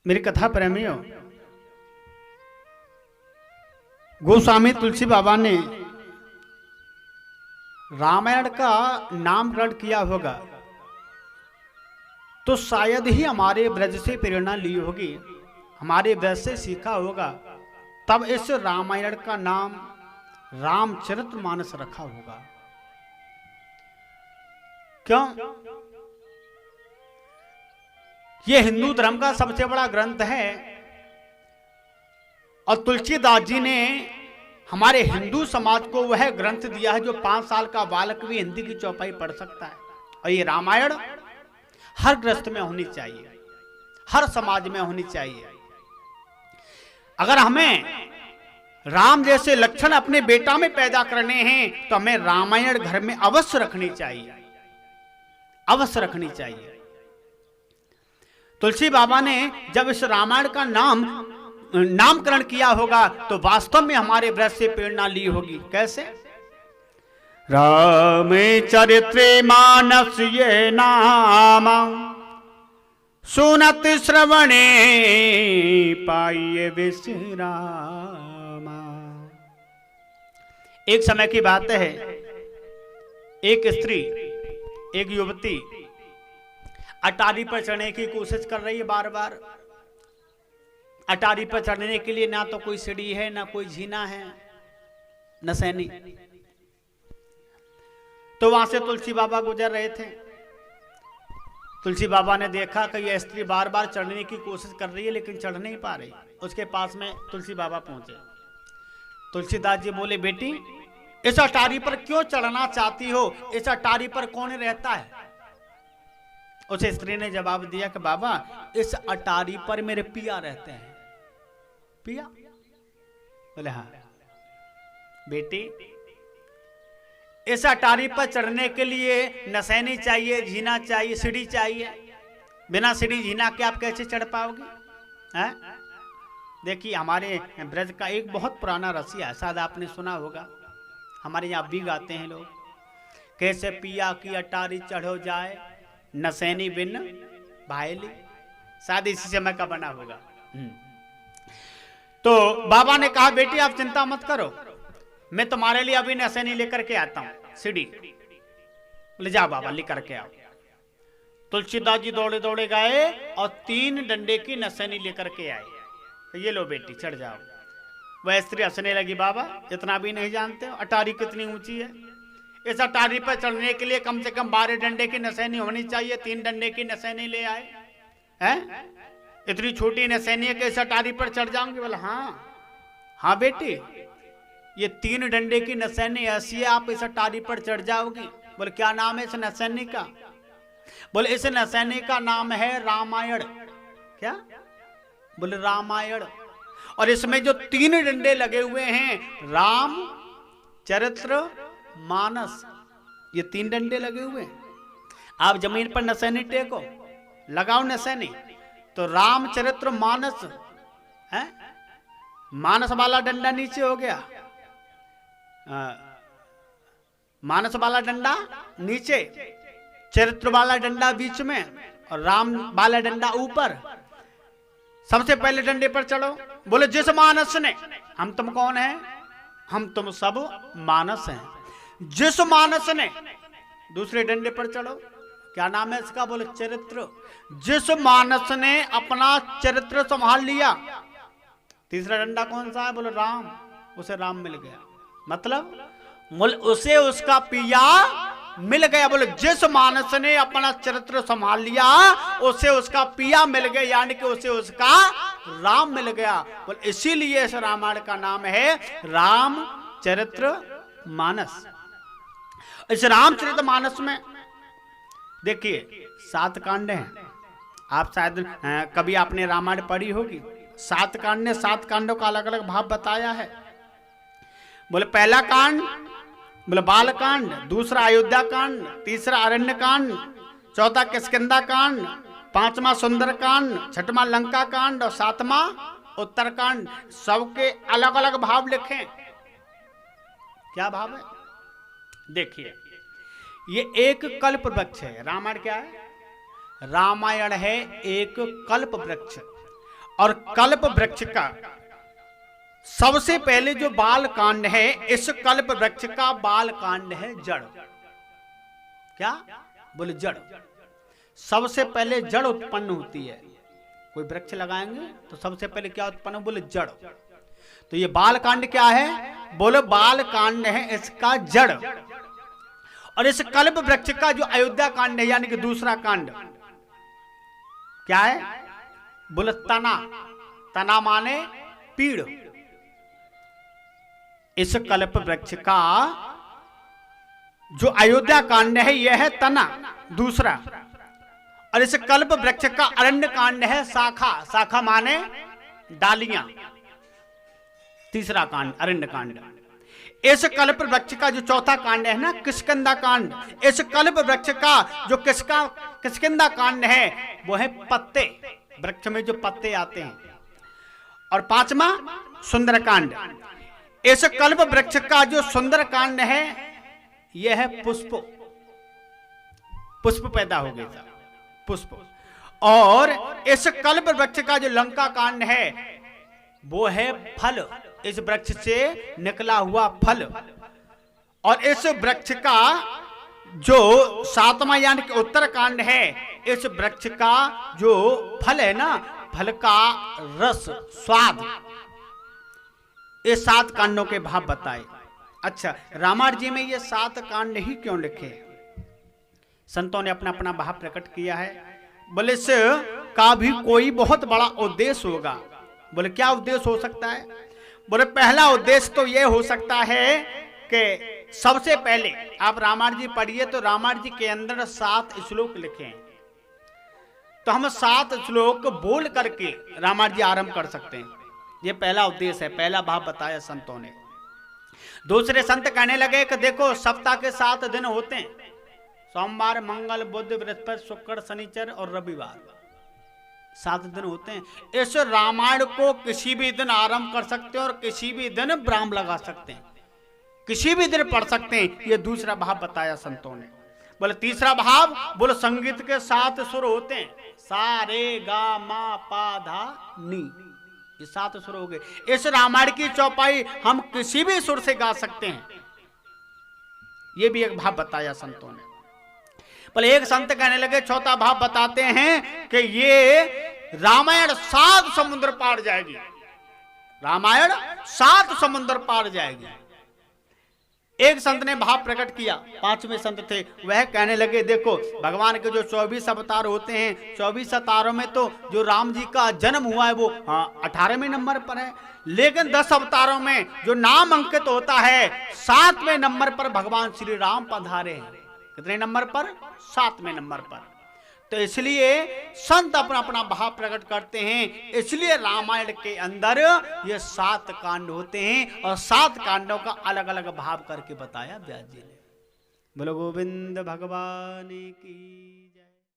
मेरी कथा प्रेमियों, गोस्वामी तुलसी बाबा ने रामायण का नामकरण किया होगा तो शायद ही हमारे ब्रज से प्रेरणा ली होगी, हमारे ब्रज से सीखा होगा, तब इस रामायण का नाम रामचरितमानस रखा होगा। क्यों? यह हिंदू धर्म का सबसे बड़ा ग्रंथ है और तुलसीदास जी ने हमारे हिंदू समाज को वह ग्रंथ दिया है जो 5 साल का बालक भी हिंदी की चौपाई पढ़ सकता है। और ये रामायण हर गृहस्थ में होनी चाहिए, हर समाज में होनी चाहिए। अगर हमें राम जैसे लक्षण अपने बेटा में पैदा करने हैं तो हमें रामायण घर में अवश्य रखनी चाहिए, अवश्य रखनी चाहिए। तुलसी बाबा ने जब इस रामायण का नामकरण किया होगा तो वास्तव में हमारे ब्रज से प्रेरणा ली होगी। कैसे? रामचरिते मानस ये नाम सुनत श्रवणे पाइये विश्राम। एक समय की बात है, एक स्त्री, एक युवती अटारी पर चढ़ने की कोशिश कर रही है। बार बार अटारी पर चढ़ने के लिए ना तो कोई सीढ़ी है, ना कोई झीना है, न सैनी। तो वहां से तुलसी बाबा गुजर रहे थे। तुलसी बाबा ने देखा कि यह स्त्री बार बार चढ़ने की कोशिश कर रही है लेकिन चढ़ नहीं पा रही। उसके पास में तुलसी बाबा पहुंचे। तुलसीदास जी बोले, बेटी इस अटारी पर क्यों चढ़ना चाहती हो? इस अटारी पर कौन रहता है? उस स्त्री ने जवाब दिया कि बाबा इस अटारी पर मेरे पिया रहते हैं। पिया? बोले हाँ। बेटी इस अटारी पर चढ़ने के लिए नसैनी चाहिए, झीना चाहिए, सीढ़ी चाहिए। बिना सीढ़ी झीना के आप कैसे चढ़ पाओगे? देखिए हमारे ब्रज का एक बहुत पुराना रसिया है, शायद आपने सुना होगा, हमारे यहाँ भी गाते हैं लोग। कैसे पिया की अटारी चढ़ो जाए नसैनी बिन भाईली। शायद इसी समय का बना होगा। तो बाबा ने कहा, बेटी आप चिंता मत करो, मैं तुम्हारे लिए अभी नसैनी लेकर के आता हूं, सीढ़ी। ले जाओ बाबा, लेकर के आओ। तुलसीदास जी दौड़े दौड़े गए और 3 डंडे की नसैनी लेकर के आए। तो ये लो बेटी चढ़ जाओ। वह स्त्री हंसने लगी, बाबा इतना भी नहीं जानते हो अटारी कितनी ऊंची है? इस अटारी पर चढ़ने के लिए कम से कम 12 डंडे की नसैनी होनी चाहिए। 3 डंडे की नसैनी ले आए हैं? इतनी छोटी नसैनी है कि इस अटारी पर चढ़ जाऊंगी? बोला हाँ बेटी, ये 3 डंडे की नसैनी ऐसी है, आप इस अटारी पर चढ़ जाओगी। बोले क्या नाम है इस नसैनी का? बोले इस नसैनी का नाम है रामायण। क्या? बोले रामायण। और इसमें जो 3 डंडे लगे हुए हैं, राम चरित्र मानस, ये 3 डंडे लगे हुए हैं। आप जमीन पर नसैनी टेको, लगाओ नसैनी, तो रामचरित्र मानस है, मानस वाला डंडा नीचे हो गया, मानस वाला डंडा नीचे, चरित्र वाला डंडा बीच में और राम वाला डंडा ऊपर। सबसे पहले डंडे पर चढ़ो। बोले जिस मानस ने, हम तुम कौन है? हम तुम सब मानस हैं। जिस मानस ने, दूसरे डंडे पर चढ़ो। क्या नाम है इसका? बोले चरित्र। जिस मानस ने अपना चरित्र संभाल लिया। तीसरा डंडा कौन सा है? बोले राम। उसे राम मिल गया, मतलब उसे उसका पिया मिल गया। बोले जिस मानस ने अपना चरित्र संभाल लिया उसे उसका पिया मिल गया, यानी कि उसे उसका राम मिल गया। बोले इसीलिए इस रामायण का नाम है रामचरित्र मानस। इस रामचरित मानस में देखिए 7 कांड हैं। आप शायद कभी आपने रामायण पढ़ी होगी। 7 कांड ने 7 कांडों का अलग अलग भाव बताया है। बोले पहला कांड बोले बाल कांड, दूसरा अयोध्या कांड, तीसरा अरण्य कांड, चौथा किष्किंधा कांड, 5वां सुंदर कांड, 6वां लंका कांड और 7वां उत्तर कांड। सबके अलग अलग भाव लिखे। क्या भाव है? देखिए ये एक कल्प वृक्ष है। रामायण क्या है? रामायण है एक कल्प वृक्ष। और कल्प वृक्ष का सबसे पहले जो बाल कांड है, इस कल्प वृक्ष का बाल कांड है जड़। क्या बोले? जड़। सबसे पहले जड़ उत्पन्न होती है। कोई वृक्ष लगाएंगे तो सबसे पहले क्या उत्पन्न हो? बोले जड़। तो ये बाल कांड क्या है? बोले बाल कांड है इसका जड़। और इस कल्प वृक्ष का जो अयोध्या कांड है, यानी कि दूसरा कांड, क्या है? बोले तना। तना माने पीड़। इस कल्प वृक्ष का जो अयोध्या कांड है यह है तना, दूसरा। और इस कल्प वृक्ष का अरण्य कांड है शाखा। शाखा माने डालियां, तीसरा कांड अरण्य कांड। इस कल्प वृक्ष का जो चौथा कांड है ना, किष्किंधा कांड, इस कल्प वृक्ष का जो किष्किंधा कांड है वो है पत्ते, वृक्ष में जो पत्ते आते हैं। और पांचवा सुंदरकांड। इस कल्प वृक्ष का जो सुंदरकांड है यह है पुष्प। पुष्प पैदा हो गए था, पुष्प। और इस कल्प वृक्ष का जो लंका कांड है वो है फल, इस वृक्ष से निकला हुआ फल। और इस वृक्ष का जो सातवां यानी कि उत्तर कांड है, इस वृक्ष का जो फल है ना, फल का रस, स्वाद, ये 7 कांडों के भाव बताए। अच्छा, रामायण जी में ये 7 कांड ही क्यों लिखे? संतों ने अपना अपना भाव प्रकट किया है। बोले इस का भी कोई बहुत बड़ा उद्देश्य होगा। बोले क्या उद्देश्य हो सकता है? बोले पहला उद्देश्य तो ये हो सकता है कि सबसे पहले आप रामायण जी पढ़िए तो रामायण जी के अंदर 7 श्लोक लिखे हैं, तो हम 7 श्लोक बोल करके रामायण जी आरंभ कर सकते हैं। ये पहला उद्देश्य है, पहला भाव बताया संतों ने। दूसरे संत कहने लगे कि देखो सप्ताह के 7 दिन होते हैं, सोमवार, मंगल, बुध, बृहस्पति, शुक्र, शनिचर और रविवार, 7 दिन होते हैं। इस रामायण को किसी भी दिन आरंभ कर सकते हैं और किसी भी दिन विराम लगा सकते हैं, किसी भी दिन पढ़ सकते हैं। ये दूसरा भाव बताया संतों ने। बोले तीसरा भाव, बोले संगीत के 7 सुर होते हैं, सा रे गा मा पा धा नी, ये 7 सुर हो गए। इस रामायण की चौपाई हम किसी भी सुर से गा सकते हैं, ये भी एक भाव बताया संतों ने। बोले एक संत कहने लगे, चौथा भाव बताते हैं कि ये रामायण 7 समुद्र पार जाएगी, रामायण 7 समुद्र पार जाएगी। एक संत ने भाव प्रकट किया, 5वें संत थे, वह कहने लगे देखो भगवान के जो 24 अवतार होते हैं, 24 अवतारों में तो जो राम जी का जन्म हुआ है वो 18वें नंबर पर है, लेकिन 10 अवतारों में जो नाम अंकित होता है 7वें नंबर पर भगवान श्री राम पधारे हैं। कितने नंबर पर? 7वें नंबर पर। तो इसलिए संत अपना अपना भाव प्रकट करते हैं, इसलिए रामायण के अंदर ये 7 कांड होते हैं और 7 कांडों का अलग अलग भाव करके बताया व्यास जी ने। बोलो गोविंद भगवान की जय।